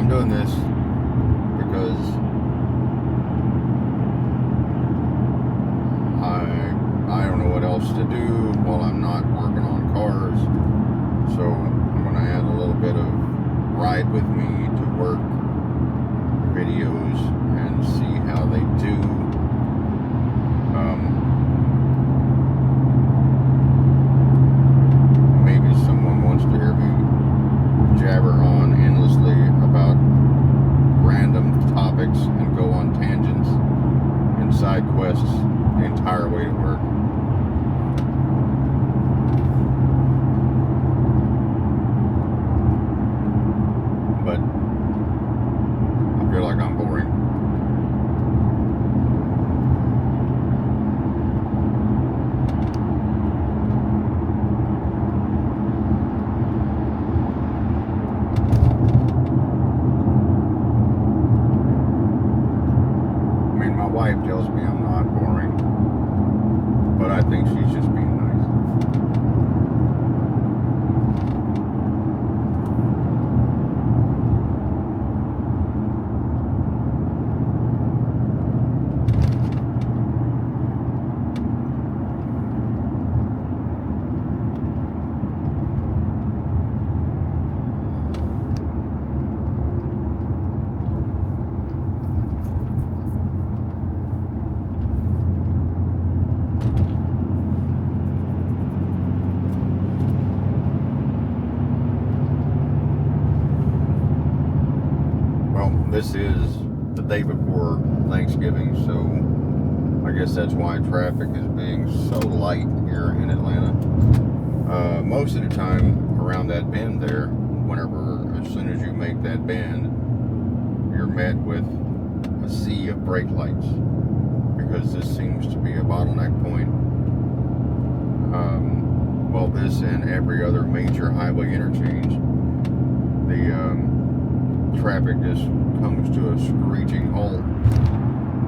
I'm doing this because I don't know what else to do while I'm not working on cars. So I'm going to add a little bit of ride with me to work videos and see how they do. Maybe someone wants to hear me jabber on endlessly about random topics and go on tangents and side quests the entire way to work. But I feel like I'm boring. I mean, my wife tells me I'm not boring, but I think she's just being nice. This is the day before Thanksgiving, so I guess that's why traffic is being so light here in Atlanta. Most of the time around that bend there, as soon as you make that bend, you're met with a sea of brake lights because this seems to be a bottleneck point. Well, this and every other major highway interchange, the traffic just comes to a screeching halt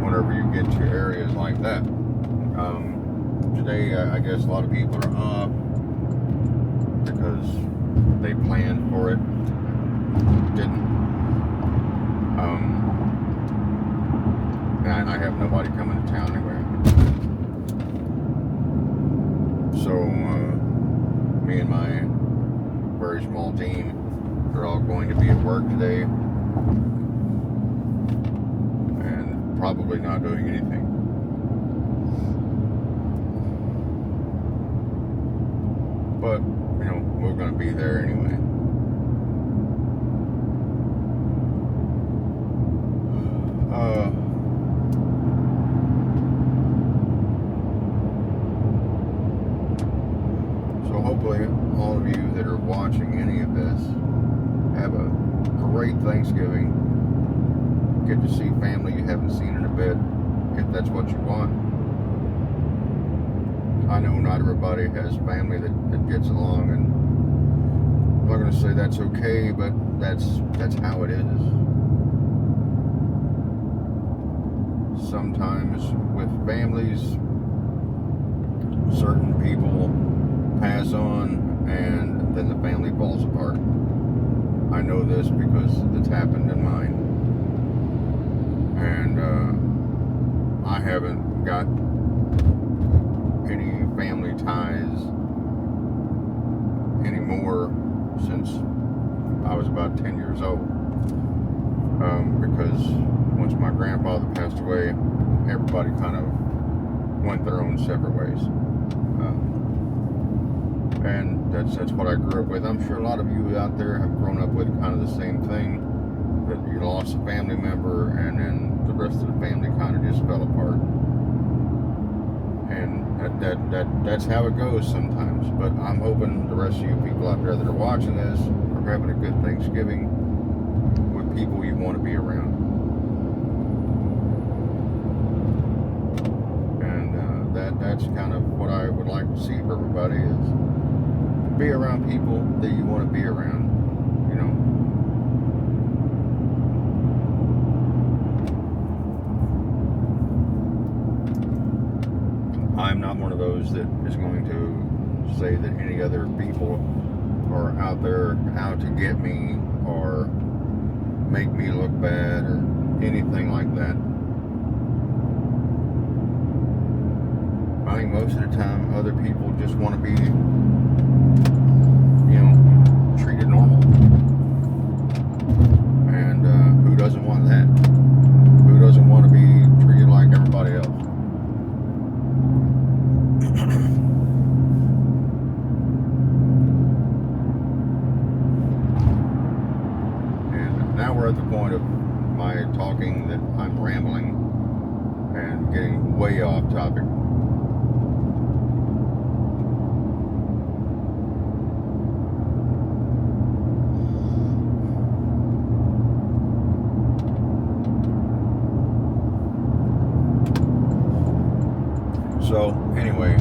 whenever you get to areas like that. Today, I guess a lot of people are off because they planned for it, didn't. And I have nobody coming to town anyway. So, me and my very small team, they're all going to be at work today and probably not doing anything. But, we're going to be there anyway. So hopefully all of you that are watching any of this have a great Thanksgiving. Get to see family you haven't seen in a bit, if that's what you want. I know not everybody has family that gets along, and I'm not going to say that's okay, but that's how it is. Sometimes with families, certain people pass on and then the family falls apart. I know this because it's happened in mine. And I haven't got any family ties anymore since I was about 10 years old. Because once my grandfather passed away, everybody kind of went their own separate ways. And that's what I grew up with. I'm sure a lot of you out there have grown up with kind of the same thing, that you lost a family member and then the rest of the family kind of just fell apart. And that's how it goes sometimes. But I'm hoping the rest of you people out there that are watching this are having a good Thanksgiving with people you want to be around. And that's kind of what I would like to see for everybody, is be around people that you want to be around, I'm not one of those that is going to say that any other people are out there out to get me or make me look bad or anything like that. I think most of the time other people just want to be, treated normal. And who doesn't want that? Who doesn't want to be treated like everybody else? And now we're at the point of my talking that I'm rambling and getting way off topic. So anyway,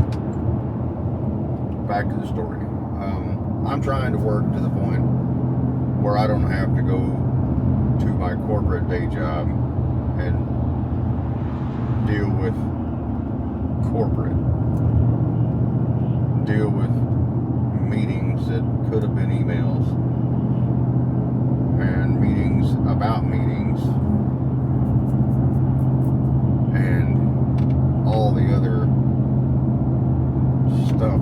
back to the story. I'm trying to work to the point where I don't have to go to my corporate day job and deal with meetings that could have been emails and meetings about meetings and all the other stuff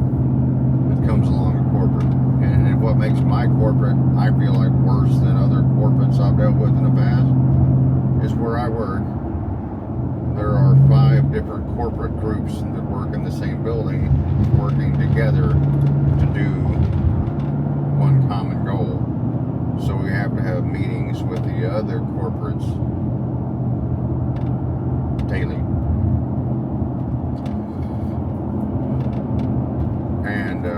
that comes along with corporate. And what makes my corporate, I feel like, worse than other corporates I've dealt with in the past is where I work. There are 5 different corporate groups that work in the same building, working together to do one common goal. So we have to have meetings with the other corporates daily. And I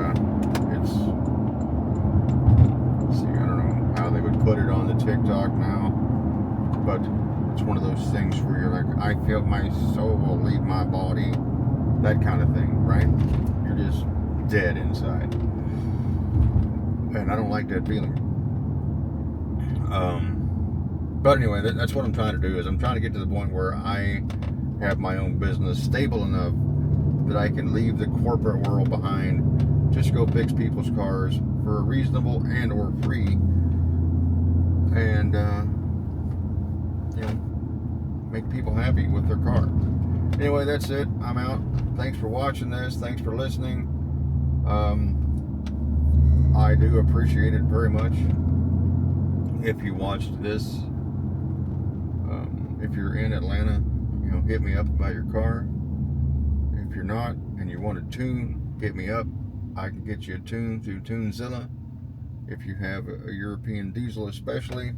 don't know how they would put it on the TikTok now, but it's one of those things where you're like, I feel my soul will leave my body, that kind of thing, right? You're just dead inside. And I don't like that feeling. But anyway, that's what I'm trying to do, is I'm trying to get to the point where I have my own business stable enough that I can leave the corporate world behind, just go fix people's cars for a reasonable and or free, and make people happy with their car. Anyway, that's it. I'm out. Thanks for watching this. Thanks for listening. I do appreciate it very much if you watched this. If you're in Atlanta, hit me up about your car. If you're not and you want a tune, hit me up. I can get you a tune through Tunezilla. If you have a European diesel especially.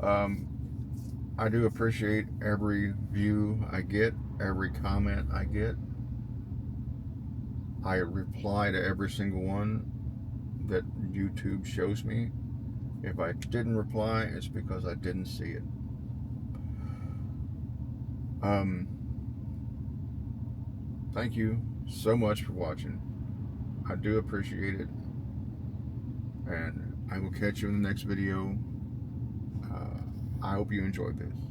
I do appreciate every view I get, every comment I get. I reply to every single one that YouTube shows me. If I didn't reply, it's because I didn't see it. Thank you so much for watching. I do appreciate it. And I will catch you in the next video. I hope you enjoyed this.